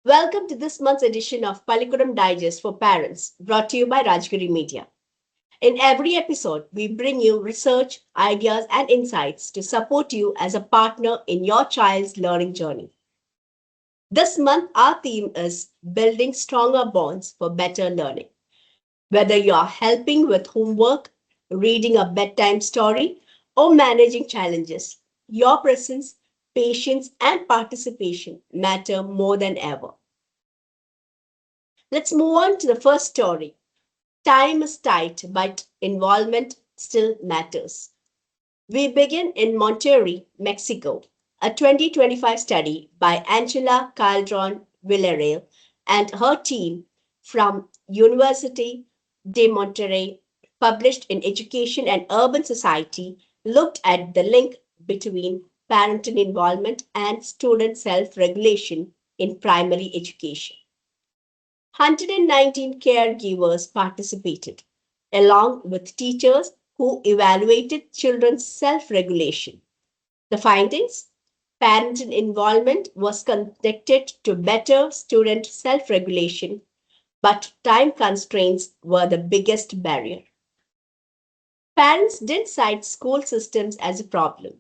Welcome to this month's edition of Palikuram Digest for Parents, brought to you by Rajgiri Media. In every episode, we bring you research, ideas, and insights to support you as a partner in your child's learning journey. This month, our theme is Building Stronger Bonds for Better Learning. Whether you are helping with homework, reading a bedtime story, or managing challenges, your presence, patience, and participation matter more than ever. Let's move on to the first story. Time is tight, but involvement still matters. We begin in Monterrey, Mexico, a 2025 study by Angela Calderon Villarreal and her team from University de Monterrey, published in Education and Urban Society, looked at the link between parental involvement and student self regulation in primary education. 119 caregivers participated, along with teachers who evaluated children's self regulation. The findings: parental involvement was connected to better student self regulation, but time constraints were the biggest barrier. Parents didn't cite school systems as a problem.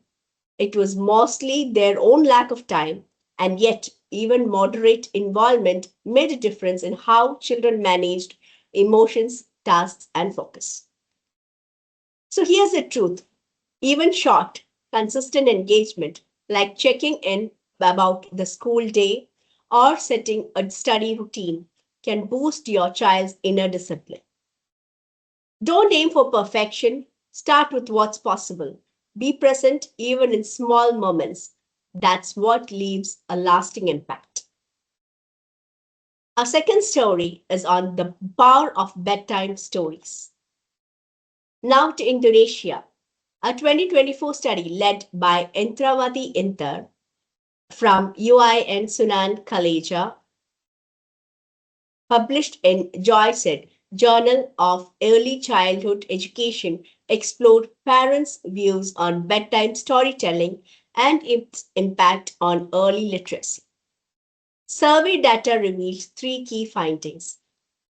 It was mostly their own lack of time, and yet, even moderate involvement made a difference in how children managed emotions, tasks, and focus. So, here's the truth: even short, consistent engagement, like checking in about the school day or setting a study routine, can boost your child's inner discipline. Don't aim for perfection, start with what's possible. Be present even in small moments. That's what leaves a lasting impact. Our second story is on the power of bedtime stories. Now to Indonesia. A 2024 study led by Intrawati Inter from UIN Sunan Kaleja, published in Joyceid, Journal of Early Childhood Education, explored parents' views on bedtime storytelling and its impact on early literacy. Survey data reveals three key findings.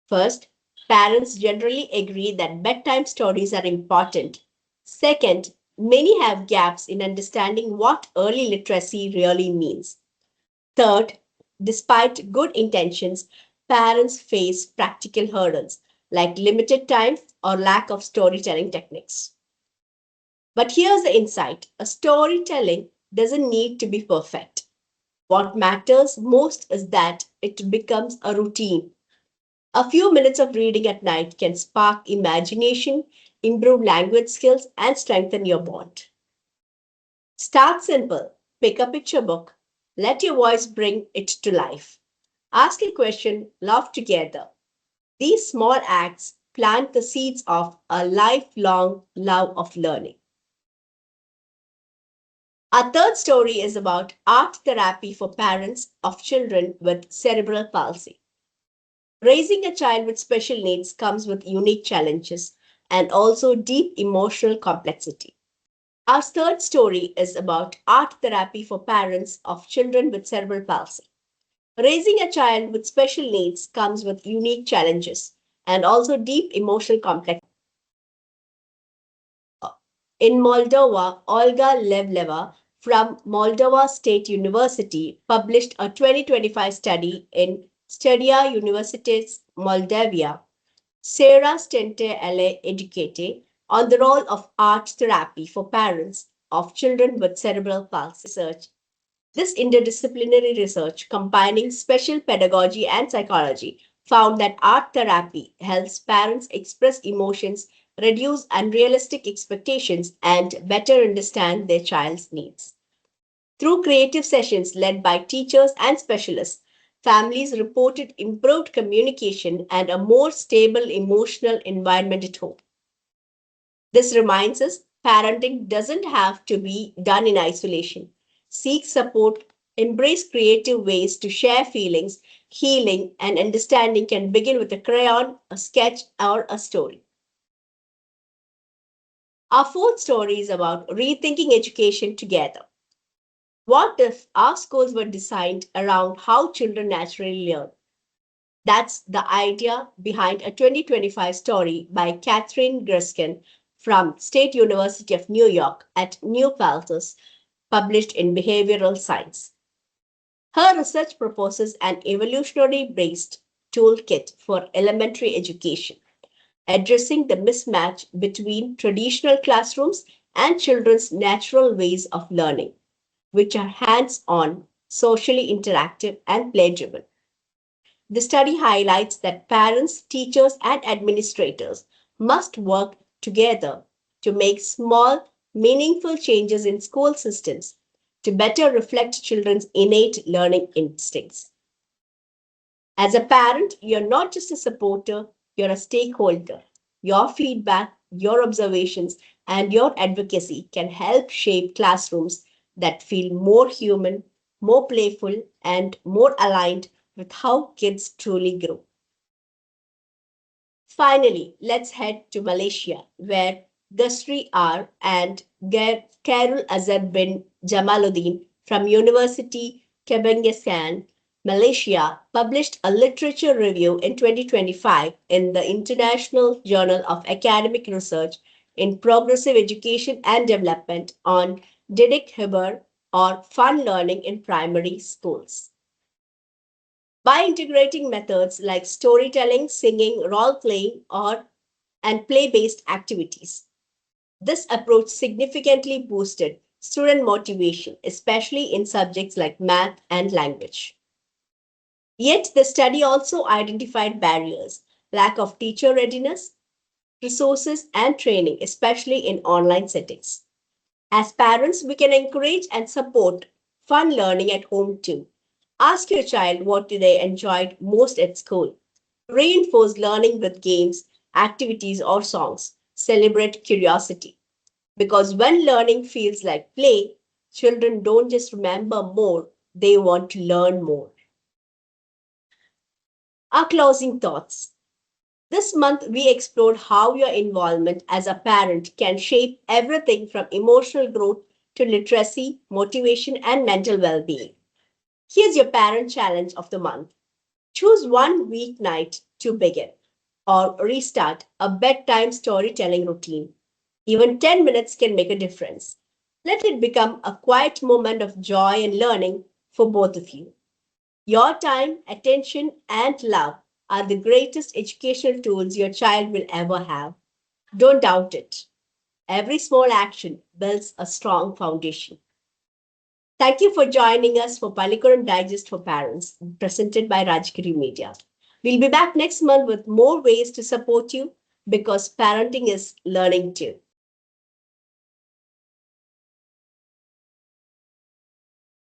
First, parents generally agree that bedtime stories are important. Second, many have gaps in understanding what early literacy really means. Third, despite good intentions, parents face practical hurdles like limited time or lack of storytelling techniques. But here's the insight: a storytelling doesn't need to be perfect. What matters most is that it becomes a routine. A few minutes of reading at night can spark imagination, improve language skills, and strengthen your bond. Start simple. Pick a picture book. Let your voice bring it to life. Ask a question, laugh together. These small acts plant the seeds of a lifelong love of learning. Our third story is about art therapy for parents of children with cerebral palsy. Raising a child with special needs comes with unique challenges and also deep emotional complexity. Our third story is about art therapy for parents of children with cerebral palsy. Raising a child with special needs comes with unique challenges and also deep emotional complexity. In Moldova, Olga Levleva from Moldova State University published a 2025 study in Studia Universitas Moldavia, Sarah Stente Ele Educate, on the role of art therapy for parents of children with cerebral palsy. This interdisciplinary research, combining special pedagogy and psychology, found that art therapy helps parents express emotions, reduce unrealistic expectations, and better understand their child's needs. Through creative sessions led by teachers and specialists, families reported improved communication and a more stable emotional environment at home. This reminds us parenting doesn't have to be done in isolation. Seek support, embrace creative ways to share feelings. Healing and understanding can begin with a crayon, a sketch, or a story. Our fourth story is about rethinking education together. What if our schools were designed around how children naturally learn? That's the idea behind a 2025 story by Catherine Griskin from State University of New York at New Palsy, published in Behavioral Science. Her research proposes an evolutionary based toolkit for elementary education, addressing the mismatch between traditional classrooms and children's natural ways of learning, which are hands on, socially interactive, and play driven. The study highlights that parents, teachers, and administrators must work together to make small, meaningful changes in school systems to better reflect children's innate learning instincts. As a parent, you're not just a supporter, you're a stakeholder. Your feedback, your observations, and your advocacy can help shape classrooms that feel more human, more playful, and more aligned with how kids truly grow. Finally, let's head to Malaysia, where Gusri R. and Karul Azad bin Jamaluddin from University Kebangesan, Malaysia, published a literature review in 2025 in the International Journal of Academic Research in Progressive Education and Development on Didik Hibar, or fun learning in primary schools. By integrating methods like storytelling, singing, role playing, or and play based activities, this approach significantly boosted student motivation, especially in subjects like math and language. Yet, the study also identified barriers: lack of teacher readiness, resources, and training, especially in online settings. As parents, we can encourage and support fun learning at home too. Ask your child what they enjoyed most at school. Reinforce learning with games, activities, or songs. Celebrate curiosity. Because when learning feels like play, children don't just remember more, they want to learn more. Our closing thoughts. This month, we explored how your involvement as a parent can shape everything from emotional growth to literacy, motivation, and mental well being. Here's your parent challenge of the month: choose one weeknight to begin or restart a bedtime storytelling routine. Even 10 minutes can make a difference. Let it become a quiet moment of joy and learning for both of you. Your time, attention, and love are the greatest educational tools your child will ever have. Don't doubt it. Every small action builds a strong foundation. Thank you for joining us for Palikuram Digest for Parents, presented by Rajgiri Media. We'll be back next month with more ways to support you because parenting is learning too.